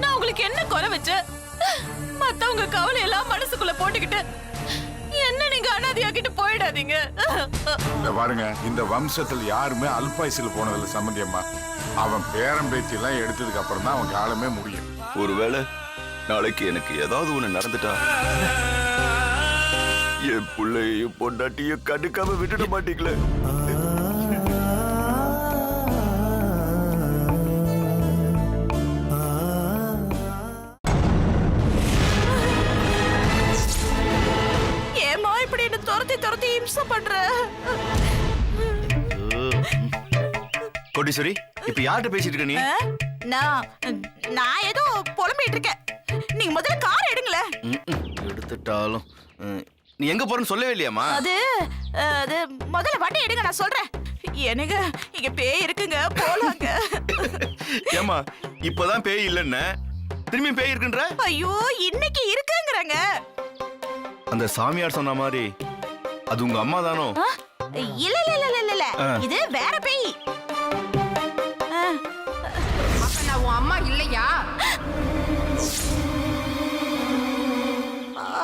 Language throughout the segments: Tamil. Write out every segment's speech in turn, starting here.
நான் உங்களுக்கு என்ன குறை வச்ச? மத்தவங்க கவலை எல்லாம் மனசுக்குள்ள போட்டுக்கிட்டு என்ன நீங்க அனாதையாக்கிட்டு போயிடாதீங்க. பாருங்க, இந்த வம்சத்துல யாருமே அல்பாயுசில் போனதில்ல சம்பந்தியம்மா. அவன் பேரம் பேத்தி எல்லாம் எடுத்ததுக்கு அப்புறம் தான் அவன் காலமே முடியும். ஒருவேளை நாளைக்கு எனக்கு ஏதாவது ஒண்ணு நடந்துட்டா என் பிள்ளையும் பொண்டாட்டியும் கண்டுக்காம விட்டுட மாட்டீங்களே. ஏமா இப்படி என்ன துரத்தி துரத்தி இம்சை பண்ற? கோட்டீஸ்வரி, இப்ப யார்கிட்ட பேசிட்டு இருக்க நீ? நான் ஏதோ புலம்பிட்டு இருக்கேன். நீங்க முதல்ல கார் எடுங்களே. எடுத்துட்டாலும் நீ எங்க போறன்னு சொல்லவே இல்லையாமா? அது முதல்ல வண்டி எடுங்க, நான் சொல்றேன். எனக்கு இங்க பேய் இருக்குங்க, போலாங்க. ஏமா இப்பதான் பேய் இல்லன்னு திரும்பி பேய் இருக்குன்ற? ஐயோ, இன்னைக்கு இருக்குங்கறாங்க. அந்த சாமியார் சொன்ன மாதிரி அது உங்க அம்மா தானோ? இல்ல இல்ல இல்ல இல்ல இல்ல, இது வேற பேய். அப்ப நான் உன் அம்மா இல்லையா?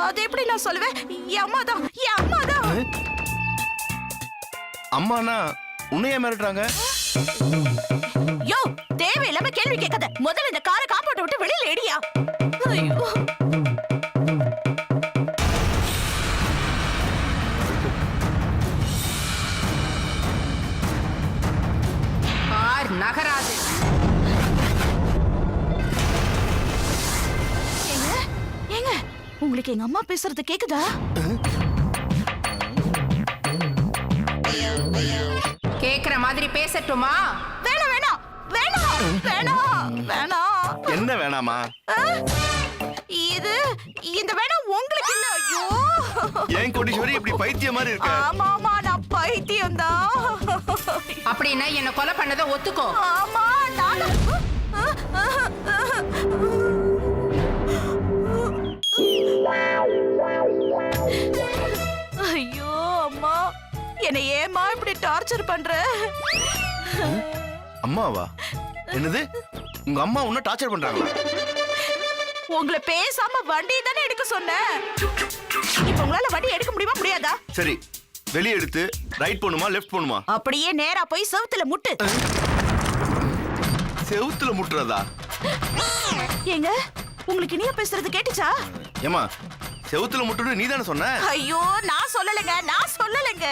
அது எப்படி நான் சொல்லுவேன்? என் அம்மா தான், என் அம்மா தான். அம்மானா உன்னைய மிரட்டுறாங்க? யோ, தேவையில்லாம கேள்வி கேட்காத. முதல்ல இந்த காரை காப்பாட்ட விட்டு வெளியில ஏடியா. ஐயோ, கார் நகராது. ஏங்க ஏங்க, உங்களுக்கு எங்க அம்மா பேசுறது கேக்குதா? கேக்குற மாதிரி பேசட்டுமா? வேணாம் வேணாம் வேணாம் வேணாம் வேணாம். என்ன வேணாமா? இந்த வேணாம் உங்களுக்கு இல்ல. ஐயோ, ஏன் கோட்டீஸ்வரி இப்படி பைத்தியம் மாதிரி இருக்க? ஆமா ஆமா, நான் பைத்தியம் தான். அப்படின்னா என்ன கொலை பண்ணதை ஒத்துக்கோ. ஆமா, ஐயோ அம்மா, என்னை ஏமா இப்படி டார்ச்சர் பண்ற? அம்மாவா? என்னது, உங்க அம்மா உன்ன டார்ச்சர் பண்றாங்களா? உங்களை பேசாம வண்டி தானே எடுக்க சொன்னேன். இப்ப உங்களால வண்டி எடுக்க முடியுமா முடியாதா? சரி, வெளியே எடுத்து ரைட் போணுமா லெஃப்ட் போணுமா? அப்படியே நேரா போய் செவுத்துல முட்டு. செவுத்துல முட்டுறதா? ஏங்க, உங்களுக்கு இனியா பேசுறது கேட்டுச்சா? ஏமா, செவுத்துல முட்டுன்னு நீ தானே சொன்ன? ஐயோ, நான் சொல்லலைங்க, நான் சொல்லலைங்க.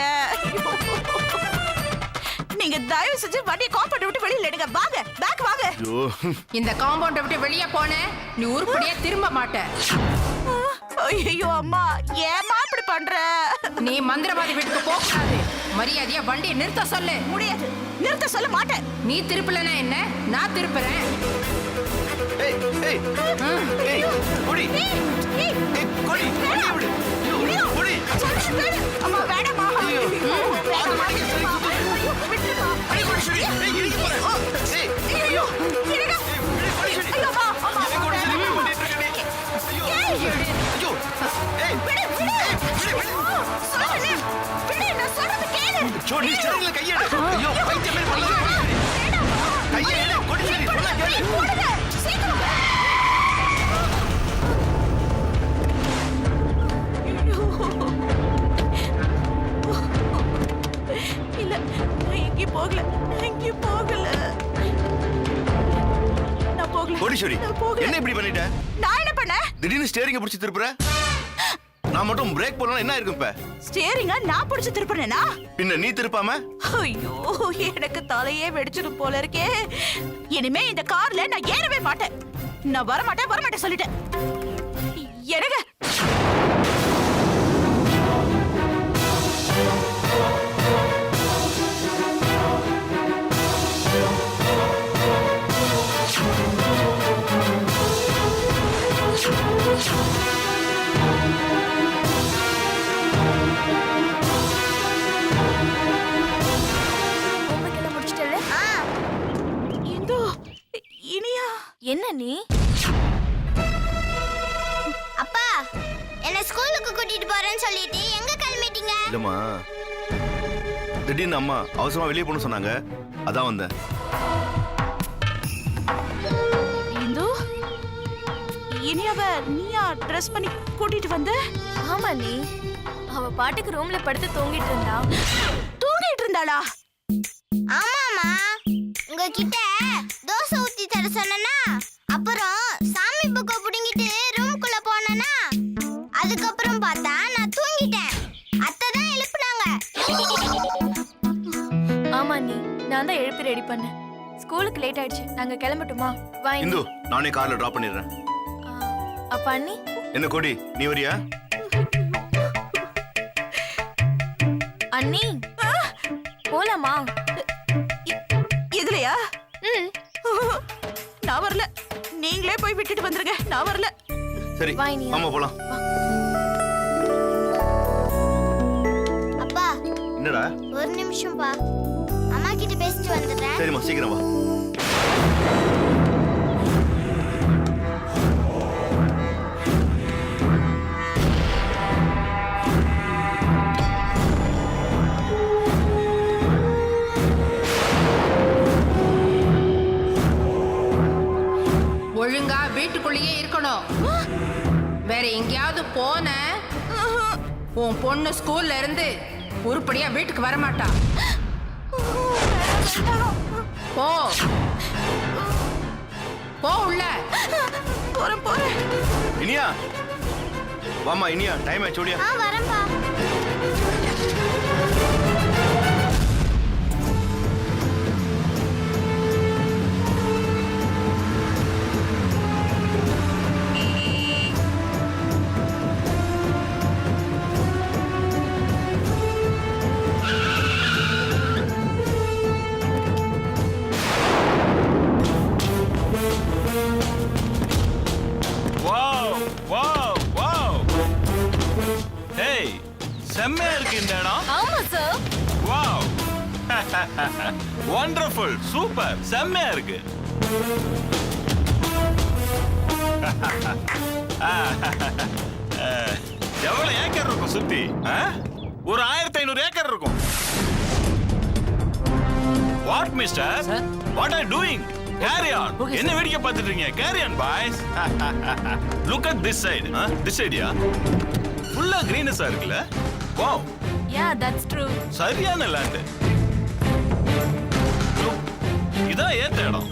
நீங்க தயவு செஞ்சு வண்டியை காம்பவுண்ட் விட்டு வெளியில எடுங்க. வாங்க, பேக் வாங்க. இந்த காம்பவுண்ட விட்டு வெளியே போன நீ உருப்படியா திரும்ப மாட்ட. ஐயோ அம்மா, ஏமா இப்படி பண்ற? நீ மந்திரவாதி வீட்டுக்கு போக கூடாது. மரியாதையா வண்டியை நிறுத்த சொல்லு. முடியாது, நிறுத்த சொல்ல மாட்டேன். நீ திருப்பலனா என்ன, நான் திருப்புறேன். ஏய் ஏய் ஏய், கொடி ஏய் கொடி, வண்டியை விடு. கொடி, அம்மா வேணாமா. ஐயோ, வேணாமா. விட்டுமா. அடி கோட்டீஸ்வரி, ஏய் இடிக்க போறேன். ஏய் ஐயோ, இருங்க. ஐயோ அம்மா, அம்மா. ஏய் கோட்டீஸ்வரி, என்ன பண்ணிட்டு இருக்க நீ? ஐயோ ஐயோ, ஏய் விடு விடு. சொல்லுங்க, விடு, நான் சொல்றது கேளு. ஜோடி ஸ்டீரிங்ல கைய எடு. ஐயோ, பைத்தியம் மாதிரி பண்ணல. கைய எடு கோட்டீஸ்வரி, சொன்னா கேளு. போடுங்க, சீக்கிரம். இல்ல, எங்கேயும் போகல, எங்கேயும் போகல. நான் போகல. கோட்டீஸ்வரி, நான் போகல. என்ன இப்படி பண்ணிட்ட? நான் என்ன பண்ணேன்? திடீர்னு ஸ்டீரிங்க பிடிச்சி திருப்புற. நான் மட்டும் பிரேக் போடலாம் என்ன இருக்கும் இப்ப? ஸ்டீரிங்க நான் பிடிச்சு திருப்பினேனா? பின்ன நீ திருப்பாம? ஐயோ, எனக்கு தலையே வெடிச்சிடும் போல இருக்கே. இனிமே இந்த கார்ல நான் ஏறவே மாட்டேன். நான் வரமாட்டேன் சொல்லிட்டேன். எனக்கு என்ன நீ? அப்பா, என்ன ஸ்கூலுக்கு கூட்டிட்டு போறேன்னு சொல்லிட்டு எங்க கிளம்பிட்டீங்க? வந்தீங்க? இல்லம்மா, திடீர்னு அம்மா அவசரமா வெளியே போகணும்னு சொன்னாங்க, அதான் வந்தேன். இந்து இனியாவ நீயா ட்ரெஸ் பண்ணி கூட்டிட்டு வந்த? ஆமா நீ. அவ பாட்டுக்கு ரூம்ல படுத்து தூங்கிட்டு இருந்தா. தூங்கிட்டு இருந்தாளா? ஆமாமா. உங்ககிட்ட தோசை ஊத்தி தர சொன்னனா, அப்புறம் சாமி புக்க புடிங்கிட்டு ரூம்க்குள்ள போனனா, அதுக்கப்புறம் பார்த்தா நான் தூங்கிட்டேன். அத்தை தான் எழுப்புனாங்க. ஆமா நீ, நான் தான் எழுப்பி ரெடி பண்ணேன். ஸ்கூலுக்கு லேட் ஆயிடுச்சு, நாங்க கிளம்பட்டுமா? வா இந்து, நானே கார்ல டிராப் பண்ணிடுறேன். அப்ப அண்ணி என்ன கோடி, நீ வரியா? அண்ணி போலாமா? எதுலயா? ம் நான் வரல. நீங்களே போய் விட்டுட்டு வந்துருங்க. நான் வரல. சரி, வா இனியா. ஆமா போலாம். அப்பா என்னடா? ஒரு நிமிஷம்பா, அம்மா கிட்ட பேசிட்டு வந்துடுறேன். சரிம்மா, சீக்கிரம் வா. ஒழுங்கா வீட்டுக்குள்ளேயே இருக்கணும். வேற எங்கேயாவது போன உன் பொண்ணு ஸ்கூல்ல இருந்து உருப்படியா வீட்டுக்கு வர மாட்டா. போ போ உள்ள. போறேன் போறேன். இனியா வாமா, இனியா டைம் ஆயிடுச்சு, ஓடியா. வரேன்பா. வாவ் வாவ் வாவ், ஹேய், செம்மையா இருக்கு இந்த இடம். ஆமா சார். வாவ், வண்டர்ஃபுல், சூப்பர், செம்மையா இருக்கு. எவ்வளவு ஏக்கர் இருக்கும் சுத்தி? ஒரு 1500 ஏக்கர் இருக்கும். What mister, what are doing? Carry on. என்ன வேடிக்கை பார்த்துட்டு இருக்கீங்க? Carry on, boys. Look at this side. This side, yeah. Full greenness-ஆ இருக்குல்ல? Wow. Yeah, that's true. சரியான land. இதான் ஏத்த இடம்.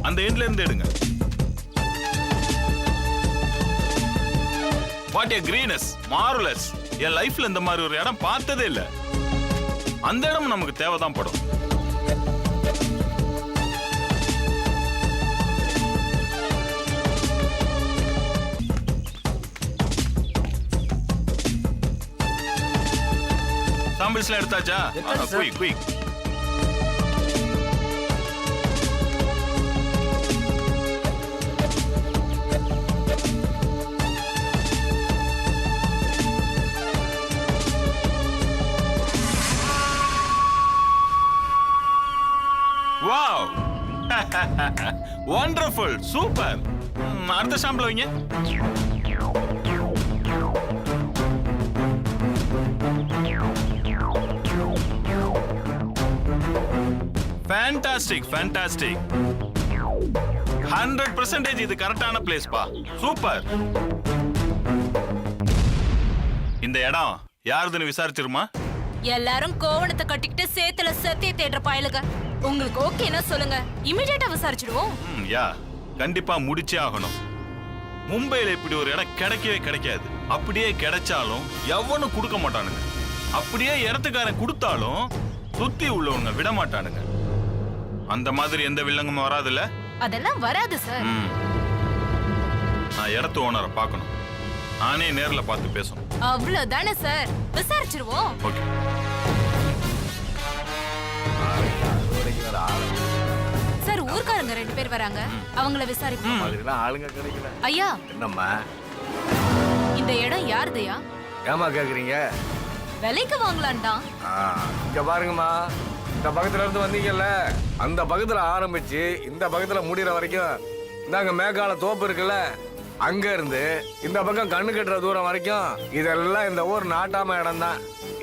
அந்த எண்ட்ல இருந்து எடுங்க. What a greenness. Marvelous. என் லைஃப்ல இந்த மாதிரி ஒரு இடம் பார்த்ததே இல்ல. அந்த இடம் நமக்கு தேவைதான் படும். சாம்பிள்ஸ்லாம் எடுத்தாச்சா? Quick quick. Wow, wonderful, super. அடுத்த சாம்பிள் வைங்க. Fantastic fantastic. 100% இது கரெக்டான பிளேஸ் பா. சூப்பர். இந்த இடம் யாருதுன்னு விசாரிச்சிருமா? எல்லாரும் கோவணத்தை கட்டிக்கிட்டு சேத்துல சத்திய தேடுற பயலுங்க. உங்களுக்கு ஓகேனா சொல்லுங்க, இமிடியேட்டா விசாரிச்சிடுவோம். யா, கண்டிப்பா முடிச்சே ஆகணும். மும்பைல இப்படி ஒரு இடம் கிடைக்கவே கிடைக்காது. அப்படியே கிடைச்சாலும் எவனும் கொடுக்க மாட்டானுங்க. அப்படியே இடத்துக்காரன் கொடுத்தாலும் சுத்தி உள்ளவங்க விட மாட்டானுங்க. அந்த மாதிரி எந்த வில்லங்கமும் வராதுல்ல? அதெல்லாம் வராது சார். நான் இடத்து ஓனரை பார்க்கணும். நானே நேர்ல பார்த்து பேசணும். அவ்வளவுதானே சார், விசாரிச்சிருவோம். ஓகே. சார், ஊர்க்காரங்க 2 பேர் வராங்க, அவங்கள விசாரிப்போம். ஆளுங்க கிடைக்கல. ஐயா, என்னம்மா இந்த இடம் யாருதையா? ஏமா கேக்குறீங்க? விலைக்கு வாங்கலான்டா. இங்க பாருங்கம்மா, இந்த பக்கத்துல இருந்து வந்தீங்கல்ல, அந்த பக்கத்துல ஆரம்பிச்சு இந்த பக்கத்துல முடிகிற வரைக்கும் இந்தாங்க மேக்கால தோப்பு இருக்குல்ல, அங்க இருந்து இந்த பக்கம் கண்ணு கட்டுற தூரம் வரைக்கும் இதெல்லாம் இந்த ஊர் நாட்டாம இடம் தான்.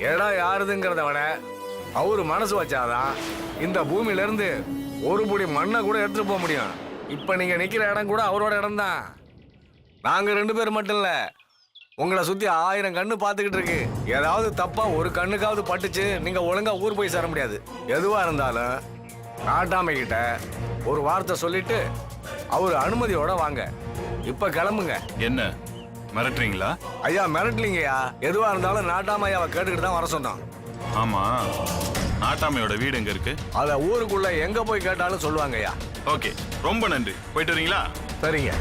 இடம் யாருதுங்கிறத விட அவரு மனசு வச்சாதான் இந்த பூமியில இருந்து ஒரு புடி மண்ணை கூட எடுத்துட்டு போக முடியும். இப்ப நீங்க நிக்கிற இடம் கூட அவரோட இடம் தான். நாங்க 2 பேர் மட்டும் இல்ல, உங்களை சுத்தி 1000 கண்ணு பாத்துக்கிட்டு இருக்கு. ஏதாவது தப்பா ஒரு கண்ணுக்காவது பட்டுச்சு, நீங்க ஒழுங்கா ஊர் போய் சேர முடியாது. எதுவா இருந்தாலும் நாட்டாமை கிட்ட ஒரு வார்த்தை சொல்லிட்டு அவரு அனுமதியோட வாங்க. இப்ப கிளம்புங்க. என்ன மிரட்டுறீங்களா? ஐயா மிரட்டலிங்கய்யா. எதுவா இருந்தாலும் நாட்டாம ஐயாவை கேட்டுக்கிட்டு தான் வர சொன்னோம். ஆமா, நாட்டாமையோட வீடு எங்க இருக்கு? அத ஊருக்குள்ள எங்க போய் கேட்டாலும் சொல்லுவாங்க ஐயா. ஓகே, ரொம்ப நன்றி. போயிட்டு வரீங்களா? சரிங்க.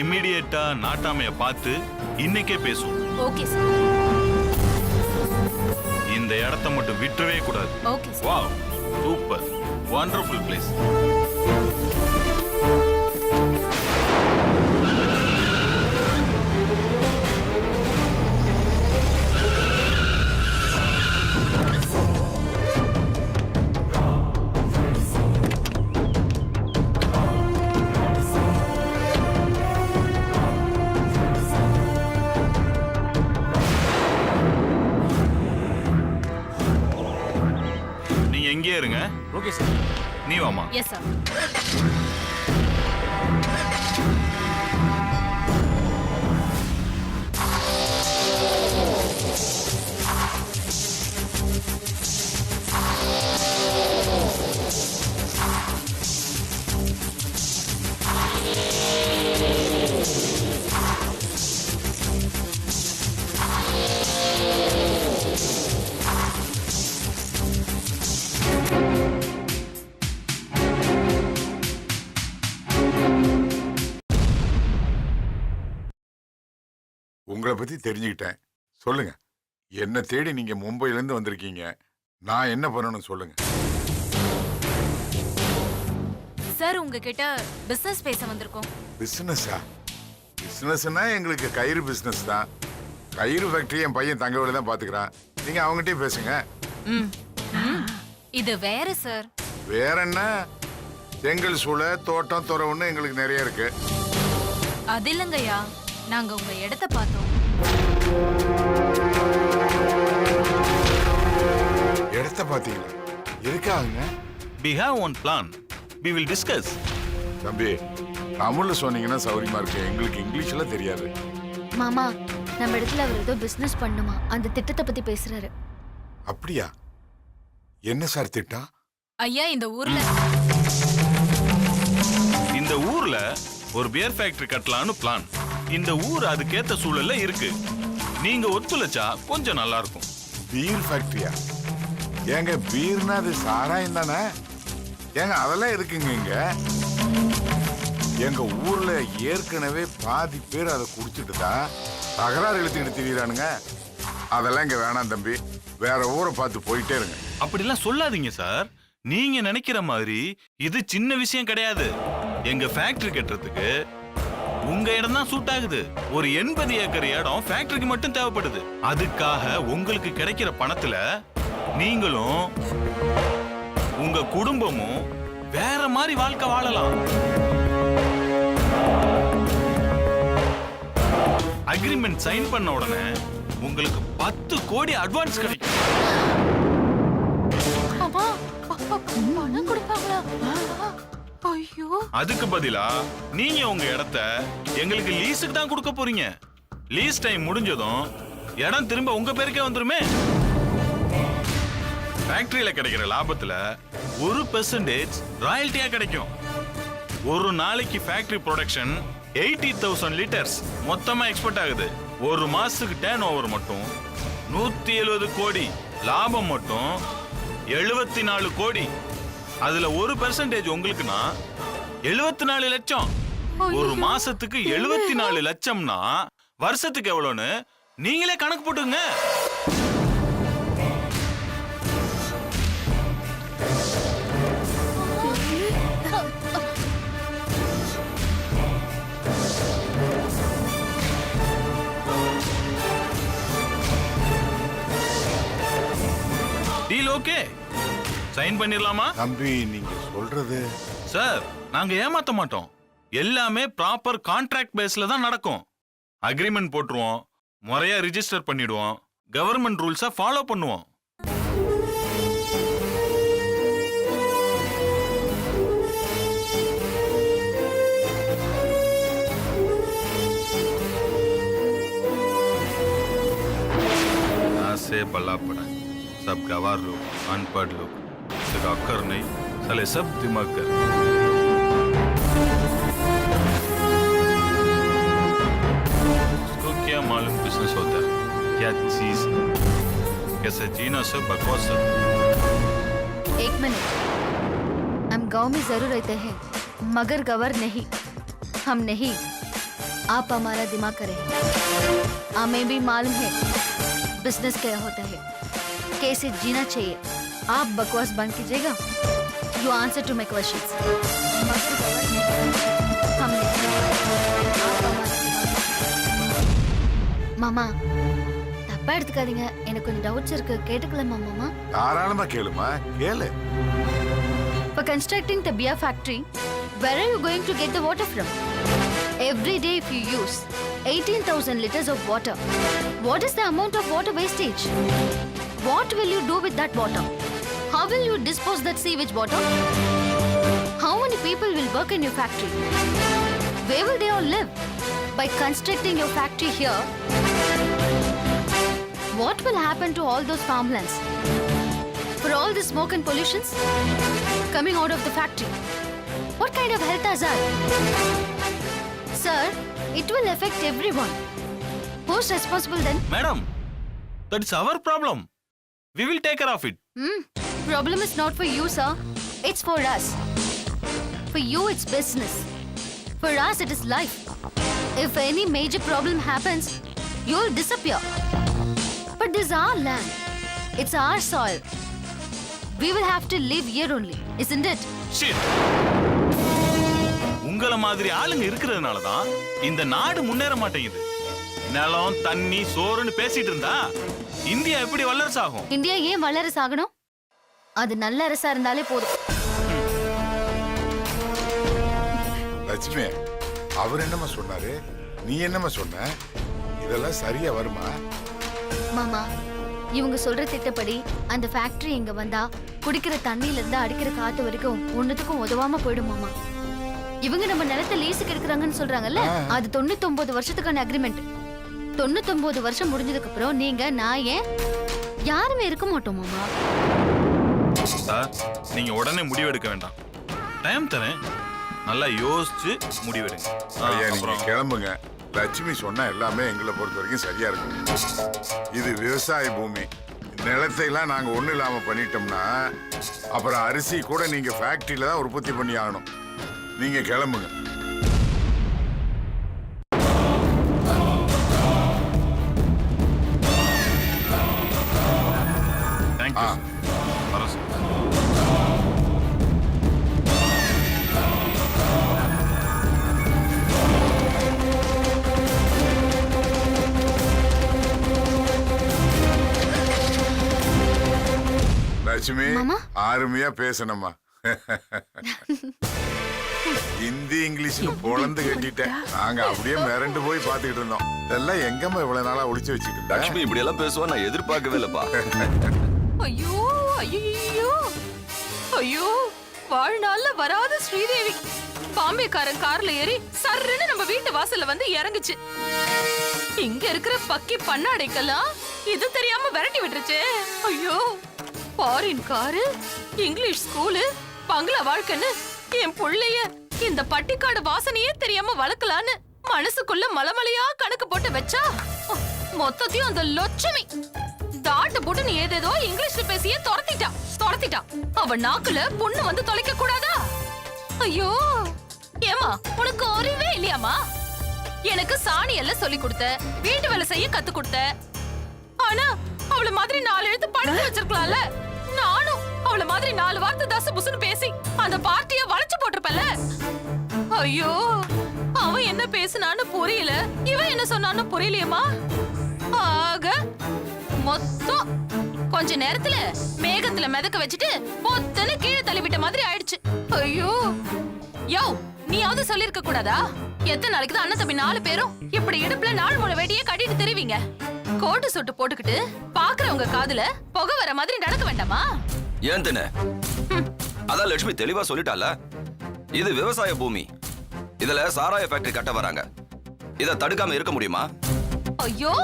இம்மிடியேட்டா நாட்டாமைய பார்த்து இன்னைக்கே பேசுவோம். Okay sir. இந்த இடத்த மட்டும் விட்டுறவே கூடாது. Okay sir. Wow, super, wonderful place. நீங்க எங்கே இருங்க. Okay sir. நீ வாமா. Yes sir. உங்களை பத்தி தெரிஞ்சுக்கிட்டேன். சொல்லுங்க, என்ன தேடி நீங்க மும்பைல இருந்து வந்திருக்கீங்க. நான் என்ன பண்ணணும் சொல்லுங்க. சார் உங்ககிட்ட பிசினஸ் பேச வந்திருக்கோம். பிசினஸா? பிசினஸ்னா எங்களுக்கு கயிறு பிசினஸ் தான். கயிறு ஃபேக்டரி என் பையன் தங்கவேலு தான் பாத்துக்கிறான். நீங்க அவங்ககிட்டயே பேசுங்க. இது வேற சார். வேற என்ன? செங்கல் சூளை, தோட்டம், துறவுன்னு எங்களுக்கு நிறைய இருக்கு. அது இல்லைங்கய்யா, நாங்க உங்க இடத்த பார்த்தோம். இடத்த பாத்தீங்களா? எதுக்காகுங்க? We have one plan. We will discuss. தம்பி, தமிழ்ல சொன்னீங்கன்னா சௌரியமா இருக்கு. எங்களுக்கு இங்கிலீஷ்ல தெரியாது. மாமா, நம்ம இடத்துல அவர் ஏதோ பிசினஸ் பண்ணுமா, அந்த திட்டத்தை பத்தி பேசுறாரு. அப்படியா? என்ன சார் திட்டம்? ஐயா, இந்த ஊர்ல ஒரு பியர் ஃபேக்டரி கட்டலாம்னு பிளான். இந்த ஊர் அதுக்கேத்த சூழல்ல இருக்கு. நீங்க ஒத்துழைச்சா கொஞ்சம் நல்லா இருக்கும். பீர் ஃபேக்டரியா? ஏங்க, பீர்னா அது சாராயம் தானே? ஏங்க அதெல்லாம் இருக்குங்க. இங்க எங்க ஊர்ல ஏற்கனவே பாதி பேர் அதை குடிச்சிட்டு தான் தகராறு இழுத்துக்கிட்டு திரியிறானுங்க. அதெல்லாம் இங்க வேணாம் தம்பி. வேற ஊரை பார்த்து போயிட்டே இருங்க. அப்படிலாம் சொல்லாதீங்க சார். நீங்க நினைக்கிற மாதிரி இது சின்ன விஷயம் கிடையாது. எங்க ஃபேக்டரி கட்டுறதுக்கு உங்க இடம் தான் சூட் ஆகுது. ஒரு 80 ஏக்கர் இடம் ஃபேக்டரிக்கு மட்டும் தேவைப்படுது. அதுக்காக உங்களுக்கு கிடைக்கிற பணத்துல நீங்களும் உங்க குடும்பமும் வேற மாதிரி வாழ்க்கை வாழலாம். அக்ரிமெண்ட் சைன் பண்ண உடனே உங்களுக்கு 10 கோடி அட்வான்ஸ் கிடைக்கும். பணம் கொடுப்பாங்களா? ஐயோ, அதுக்கு பதிலா நீங்க உங்க இடத்த எங்களுக்கு லீஸுக்கு தான் கொடுக்க போறீங்க. லீஸ் டைம் முடிஞ்சதும் இடம் திரும்ப உங்க பேருக்கே வந்துருமே. ஃபேக்டரியில கிடைக்கிற லாபத்துல 1% ராயல்ட்டியா கிடைக்கும். ஒரு நாளைக்கு ஃபேக்டரி ப்ரொடக்ஷன் 80,000 லிட்டர்ஸ் மொத்தமா எக்ஸ்போர்ட் ஆகுது. ஒரு மாசத்துக்கு டர்ன் ஓவர் மட்டும் 170 கோடி, லாபம் மட்டும் 74 கோடி. அதுல 1% உங்களுக்குன்னா 74 லட்சம். ஒரு மாசத்துக்கு 74 லட்சம்னா வருஷத்துக்கு எவ்வளவுன்னு நீங்களே கணக்கு போட்டுங்க. சைன் பண்ணிடலாமா? தம்பி நீங்க சொல்றது சார், நாங்க ஏமாத்த மாட்டோம். எல்லாமே ப்ராப்பர் கான்ட்ராக்ட் பேஸ்ல தான் நடக்கும். அக்ரிமெண்ட் போட்டுருவோம், முறையா ரிஜிஸ்டர் பண்ணிடுவோம், கவர்மெண்ட் ரூல்ஸை ஃபாலோ பண்ணுவோம். से बल्ला पड़ा सब गवार लोग अनपढ़ लोग इसका अक्कर नहीं साले सब दिमाग कर उसको क्या मालूम बिजनेस होता है क्या चीज कैसे जीना सब बकवास सब। एक मिनट, हम गांव में जरूर रहते हैं मगर गवर नहीं, हम नहीं। आप हमारा दिमाग करें, हमें भी मालूम है बिजनेस क्या होता है, कैसे जीना चाहिए। आप बकवास बंद कीजिएगा। You answer to my questions. மாமா தப்பா எடுத்துக்காதீங்க, எனக்கு கொஞ்சம் டவுட்ஸ் இருக்கு, கேட்டுக்கலாமா மாமா? தாராளமா கேளுமா, கேளு. For constructing the beer factory, where are you going to get the water from? Every day if you use 18,000 liters of water, what is the amount of water wastage? What will you do with that water? How will you dispose that sewage water? How many people will work in your factory? Where will they all live? By constructing your factory here, what will happen to all those farmlands? For all the smoke and pollutions coming out of the factory, what kind of health hazard? Sir, it will affect everyone. Who's responsible then? Madam, that's our problem. We will take care of it. Problem is not for you, sir. It's for us. For you, it's business. For us, it is life. If any major problem happens, you'll disappear. But this is our land. It's our soil. We will have to live here only, isn't it? Shit. உங்கள மாதிரி ஆளுங்க இருக்கிறதுனால தான் இந்த நாடு முன்னேற மாட்டேங்குது. நிலம், தண்ணி, சோறுன்னு பேசிட்டு இருந்தா இந்தியா எப்படி வல்லரசு ஆகும்? இந்தியா ஏன் வல்லரசு ஆகணும்? அது நல்ல அரசா இருந்தாலே போதும். லட்சுமி, அவர் என்னமா சொன்னாரு, நீ என்னமா சொன்ன, இதெல்லாம் சரியா வருமா? மாமா, இவங்க சொல்ற திட்டப்படி அந்த ஃபேக்டரி இங்க வந்தா குடிக்கிற தண்ணியில இருந்து அடிக்கிற காத்து வரைக்கும் ஒண்ணுத்துக்கும் உதவாம போயிடும் மாமா. இவங்க நம்ம நிலத்தை லீஸுக்கு எடுக்கிறாங்கன்னு சொல்றாங்கல்ல, அது 99 வருஷத்துக்கான அக்ரிமெண்ட். 99 வருஷம் முடிஞ்சதுக்கு அப்புறம் நீங்க நான் ஏன் யாருமே இருக்க மாட்டோம் மாமா. சார், நீங்க உடனே முடிவெடுக்க வேண்டாம். டைம் தரேன், நல்லா யோசிச்சு முடிவெடுங்க. ஐயா, நீங்க கிளம்புங்க. லட்சுமி சொன்ன எல்லாமே எங்களை பொறுத்த வரைக்கும் சரியா இருக்கும். இது விவசாய பூமி, நிலத்தை எல்லாம் நாங்க ஒண்ணு இல்லாம பண்ணிட்டோம்னா அப்புறம் அரிசி கூட நீங்க ஃபேக்டரியில தான் உற்பத்தி பண்ணி ஆகணும். நீங்க கிளம்புங்க. தேங்க்யூ. வரேன் சார். லட்சுமி, அருமையா பேசணுமா. ஹிந்தி இங்கிலீஷ்னு பொழந்து கட்டிட்டேன். நாங்க அப்படியே மிரண்டு போய் பாத்துக்கிட்டு இருந்தோம். இதெல்லாம் எங்கம்மா இவ்வளவு நாளா ஒளிச்சு வச்சுக்கிட்டு. லட்சுமி இப்படி எல்லாம் பேசுவா நான் எதிர்பார்க்கவே இல்லப்பா. ஐயோ ஐயோ ஐயோ, வாழ்நாள்ல வராத ஸ்ரீதேவி பாம்பேக்காரன் கார்ல ஏறி சர்ன்னு நம்ம வீட்டு வாசல்ல வந்து இறங்குச்சு. இங்க இருக்கிற பக்கி பண்ணாடைக்கெல்லாம் இது தெரியாம விரட்டி விட்டுருச்சு. ஐயோ, ஃபாரின் காரு, இங்கிலீஷ் ஸ்கூலு, பங்களா வாழ்க்கைன்னு என் புள்ளைய இந்த பட்டிக்காடு வாசனையே தெரியாம வளர்க்கலான்னு மனசுக்குள்ள மலமலையா கணக்கு போட்டு வச்சா மொத்தத்தையும் அந்த லட்சுமி தாட்டு போட்டு ஏதேதோ இங்கிலீஷ்ல பேசியே துரத்திட்டா. அவ நாக்குல பொண்ணு வந்து தொலைக்க கூடாதா? ஐயோ, ஏமா உனக்கு அறிவே இல்லையாமா? எனக்கு சாணி எல்லாம் சொல்லி கொடுத்த, வீட்டு வேலை செய்ய கத்து கொடுத்த. ஆனா அவள மாதிரி 4 எழுத்து படிச்சு வச்சிருக்கலாம்ல. நானும் அவள மாதிரி 4 வார்த்தை தசு புசுன்னு பேசி அந்த பார்ட்டிய வளைச்சு போட்டிருப்பல. ஐயோ, அவன் என்ன பேசினான்னு புரியல, இவன் என்ன சொன்னான்னு புரியலையேமா. ஆக மொத்தம் கொஞ்ச நேரத்துல மேகத்துல மிதக்க வச்சுட்டு பொத்துன்னு கீழே தள்ளிவிட்ட மாதிரி ஆயிடுச்சு. ஐயோ யோ, நீயாவது சொல்லிருக்க கூடாதா? எத்தனை நாளைக்கு தான் அண்ணன் தம்பி 4 பேரும் இப்படி இடுப்புல 4 முளை வெடியே கட்டிட்டு தெரிவிங்க? கோட்டு சொட்டு போட்டுக்கிட்டு பாக்குறவங்க காதுல புகை வர மாதிரி நடக்க வேண்டாமா? ஏன் தின அதான் லட்சுமி தெளிவா சொல்லிட்டால, இது விவசாய பூமி. இதுல சாராய ஃபேக்டரி கட்ட வராங்க. இத தடுக்காம இருக்க முடியுமா? ஐயோ,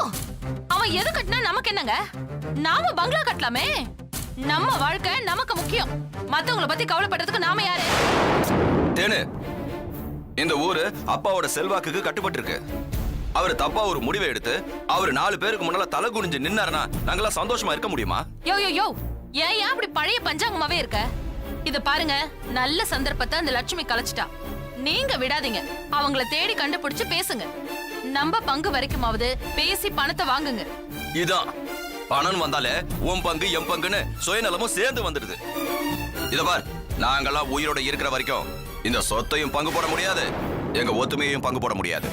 அவன் எது கட்டினா நமக்கு என்னங்க? நாம பங்களா கட்டலாமே. நம்ம வாழ்க்கை நமக்கு முக்கியம். மத்தவங்கள பத்தி கவலைப்படுறதுக்கு நாம யாரு? தேனு, இந்த ஊரு அப்பாவோட செல்வாக்குக்கு கட்டுப்பட்டு இருக்கு. அவர் தப்பா ஒரு முடிவை எடுத்து அவர் 4 பேருக்கு முன்னால தலை குனிஞ்சு நின்னாருன்னா நாங்கெல்லாம் சந்தோஷமா இருக்க முடியுமா? யோ யோ யோ, ஏன் அப்படி பழைய பஞ்சாங்கமாவே இருக்க? இத பாருங்க, நல்ல சந்தர்ப்பத்தை அந்த லட்சுமி கலைச்சிட்டா. நீங்க விடாதீங்க, அவங்கள தேடி கண்டுபிடிச்சு பேசுங்க. நம்ம பங்கு வரைக்குமாவது பேசி பணத்தை வாங்குங்க. இதான் பணம் வந்தாலே உன் பங்கு என் பங்குன்னு சுயநலமும் சேர்ந்து வந்துடுது. இத பார், நாங்கெல்லாம் உயிரோட இருக்கிற வரைக்கும் இந்த சொத்தையும் பங்கு போட முடியாது, எங்க ஒத்துமையையும் பங்கு போட முடியாது.